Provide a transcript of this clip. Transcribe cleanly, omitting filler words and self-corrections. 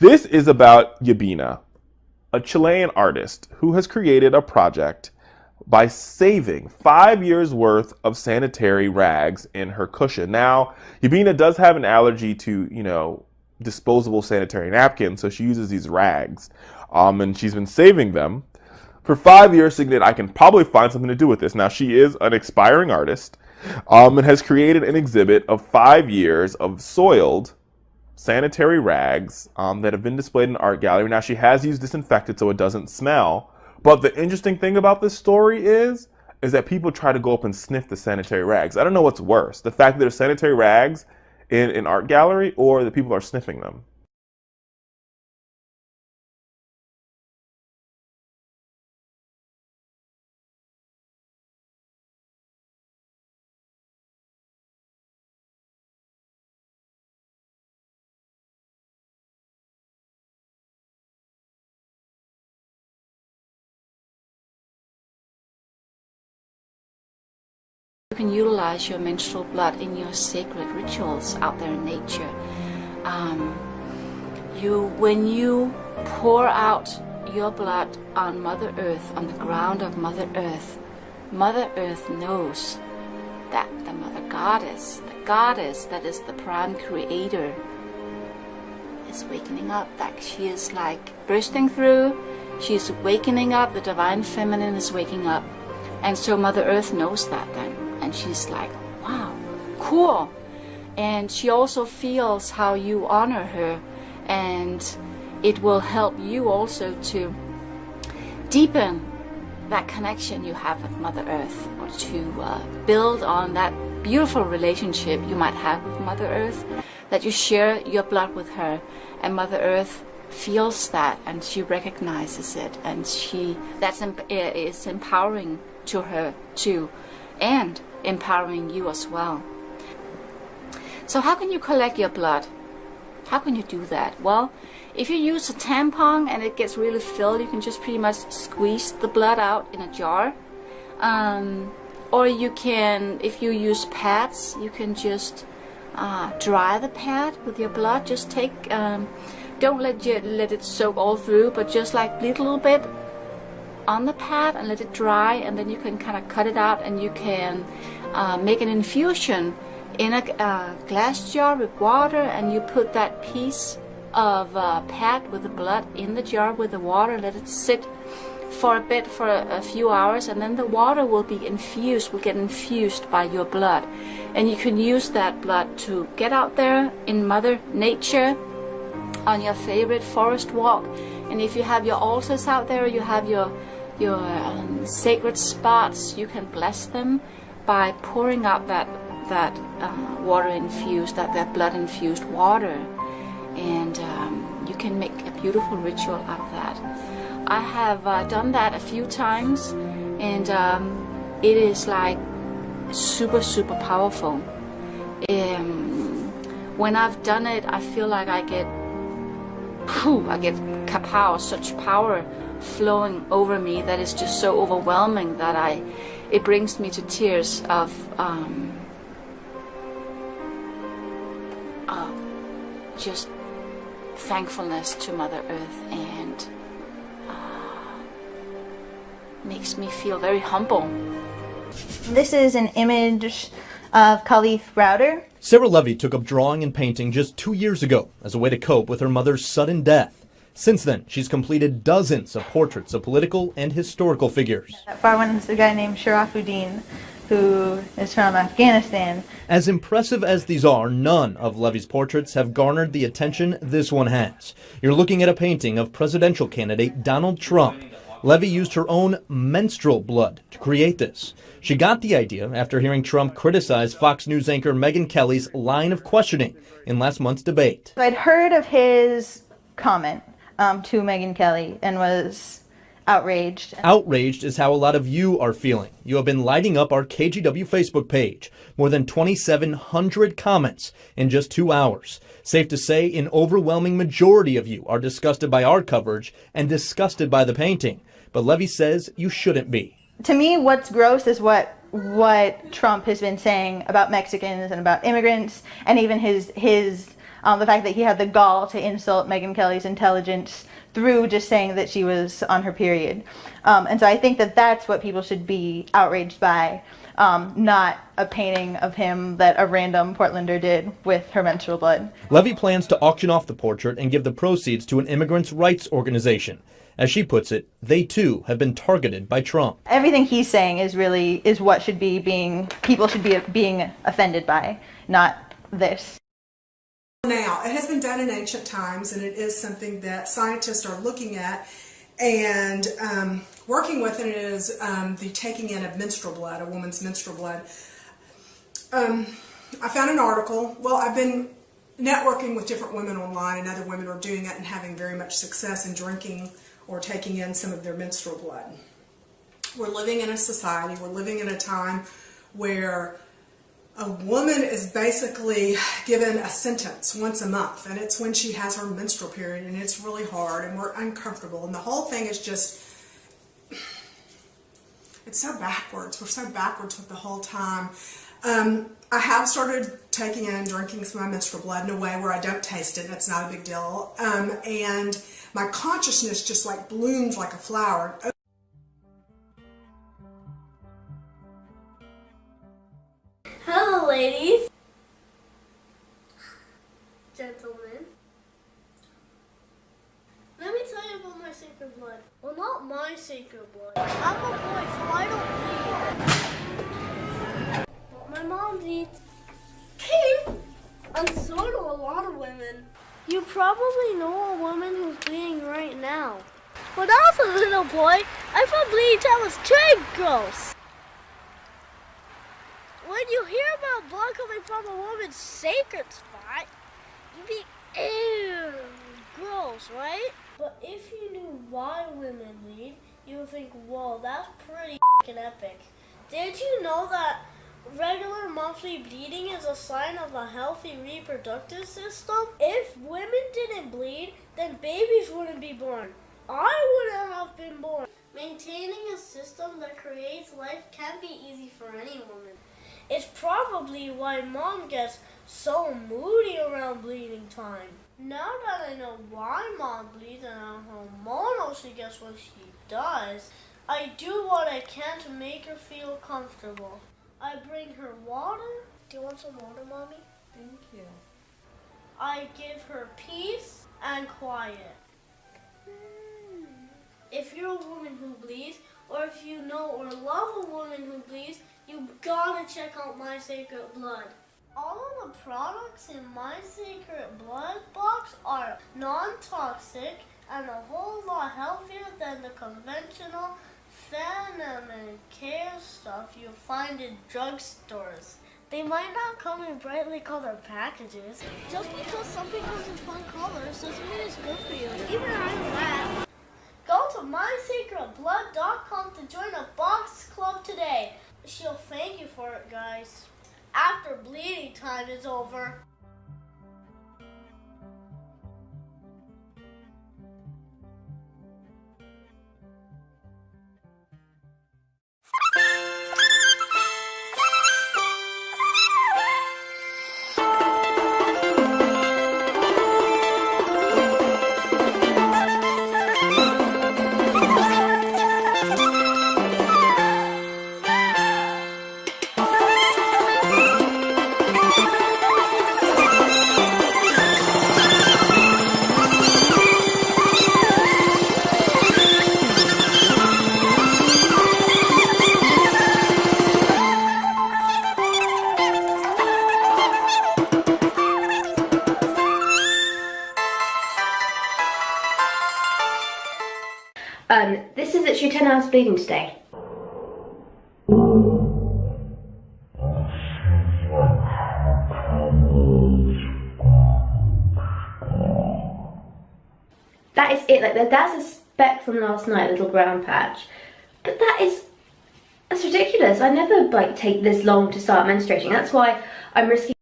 This is about Yabina, a Chilean artist who has created a project by saving 5 years worth of sanitary rags in her cushion. Now, Yabina does have an allergy to, disposable sanitary napkins, so she uses these rags. And she's been saving them for 5 years, thinking that I can probably find something to do with this. Now, she is an aspiring artist and has created an exhibit of 5 years of soiled sanitary rags that have been displayed in an art gallery. Now, she has used disinfectant so it doesn't smell. But the interesting thing about this story is that people try to go up and sniff the sanitary rags. I don't know what's worse, the fact that there's sanitary rags in an art gallery or that people are sniffing them. You can utilize your menstrual blood in your sacred rituals out there in nature. When you pour out your blood on Mother Earth, on the ground of Mother Earth knows that the Mother Goddess, the Goddess that is the prime creator, is wakening up. That she is like bursting through. She is wakening up. The Divine Feminine is waking up. And so Mother Earth knows that then. And she's like, wow, cool. And she also feels how you honor her, and it will help you also to deepen that connection you have with Mother Earth, or to build on that beautiful relationship you might have with Mother Earth, that you share your blood with her, and Mother Earth feels that, and she recognizes it, and is empowering to her too, and empowering you as well. So how can you collect your blood? How can you do that? Well, if you use a tampon and it gets really filled, you can just pretty much squeeze the blood out in a jar. Or you can, if you use pads, you can just dry the pad with your blood. Just take, don't let it soak all through, but just like bleed a little bit on the pad and let it dry, and then you can kind of cut it out, and you can make an infusion in a glass jar with water, and you put that piece of pad with the blood in the jar with the water, let it sit for a bit, for a few hours, and then the water will get infused by your blood, and you can use that blood to get out there in Mother Nature on your favorite forest walk. And if you have your altars out there, you have your sacred spots, you can bless them by pouring out that water infused, that blood infused water, and you can make a beautiful ritual out of that. I have done that a few times, and it is like super powerful. When I've done it, I feel like I get kapow, such power flowing over me that is just so overwhelming that it brings me to tears of just thankfulness to Mother Earth, and makes me feel very humble. This is an image of Khalif Browder. Sarah Levy took up drawing and painting just 2 years ago as a way to cope with her mother's sudden death. Since then, she's completed dozens of portraits of political and historical figures. That far one is a guy named Sharafuddin, who is from Afghanistan. As impressive as these are, none of Levy's portraits have garnered the attention this one has. You're looking at a painting of presidential candidate Donald Trump. Levy used her own menstrual blood to create this. She got the idea after hearing Trump criticize Fox News anchor Megyn Kelly's line of questioning in last month's debate. I'd heard of his comment to Megyn Kelly and was outraged. Outraged is how a lot of you are feeling. You have been lighting up our KGW Facebook page. More than 2,700 comments in just 2 hours. Safe to say, an overwhelming majority of you are disgusted by our coverage and disgusted by the painting. But Levy says you shouldn't be. To me, what's gross is what Trump has been saying about Mexicans and about immigrants, and even his The fact that he had the gall to insult Megyn Kelly's intelligence through just saying that she was on her period. And so I think that that's what people should be outraged by, not a painting of him that a random Portlander did with her menstrual blood. Levy plans to auction off the portrait and give the proceeds to an immigrants' rights organization. As she puts it, they too have been targeted by Trump. Everything he's saying is what should be people should be being offended by, not this. Now, it has been done in ancient times, and it is something that scientists are looking at and working with, and it is the taking in of menstrual blood, a woman's menstrual blood. I found an article. Well, I've been networking with different women online, and other women are doing it and having very much success in drinking or taking in some of their menstrual blood. We're living in a society, we're living in a time where a woman is basically given a sentence once a month, and it's when she has her menstrual period, and it's really hard, and we're uncomfortable, and the whole thing is just, it's so backwards. We're so backwards with the whole time. I have started taking in and drinking some of my menstrual blood in a way where I don't taste it, and it's not a big deal, and my consciousness just like blooms like a flower. Hello, ladies. Gentlemen. Let me tell you about my sacred blood. Well, not my sacred blood. I'm a boy, so I don't bleed. But my mom bleeds. King! And so do a lot of women. You probably know a woman who's bleeding right now. When I was a little boy, I thought bleeding time was very gross. When you hear about blood coming from a woman's sacred spot, you'd be, ew, gross, right? But if you knew why women bleed, you would think, whoa, that's pretty epic. Did you know that regular monthly bleeding is a sign of a healthy reproductive system? If women didn't bleed, then babies wouldn't be born. I wouldn't have been born. Maintaining a system that creates life can't be easy for any woman. It's probably why Mom gets so moody around bleeding time. Now that I know why Mom bleeds and how hormonal she gets when she does, I do what I can to make her feel comfortable. I bring her water. Do you want some water, Mommy? Thank you. I give her peace and quiet. If you're a woman who bleeds, or if you know or love a woman who bleeds, you gotta check out My Sacred Blood. All of the products in My Sacred Blood box are non-toxic and a whole lot healthier than the conventional feminine care stuff you'll find in drugstores. They might not come in brightly colored packages. Just because something comes in fun colors doesn't mean it's good for you. Even I'm glad. Go to mysacredblood.com to join a box club today. She'll thank you for it, guys. After bleeding time is over. This is actually 10 hours bleeding today. That is it, like that's a speck from last night, a little brown patch. But that's ridiculous. I never take this long to start menstruating. That's why I'm risking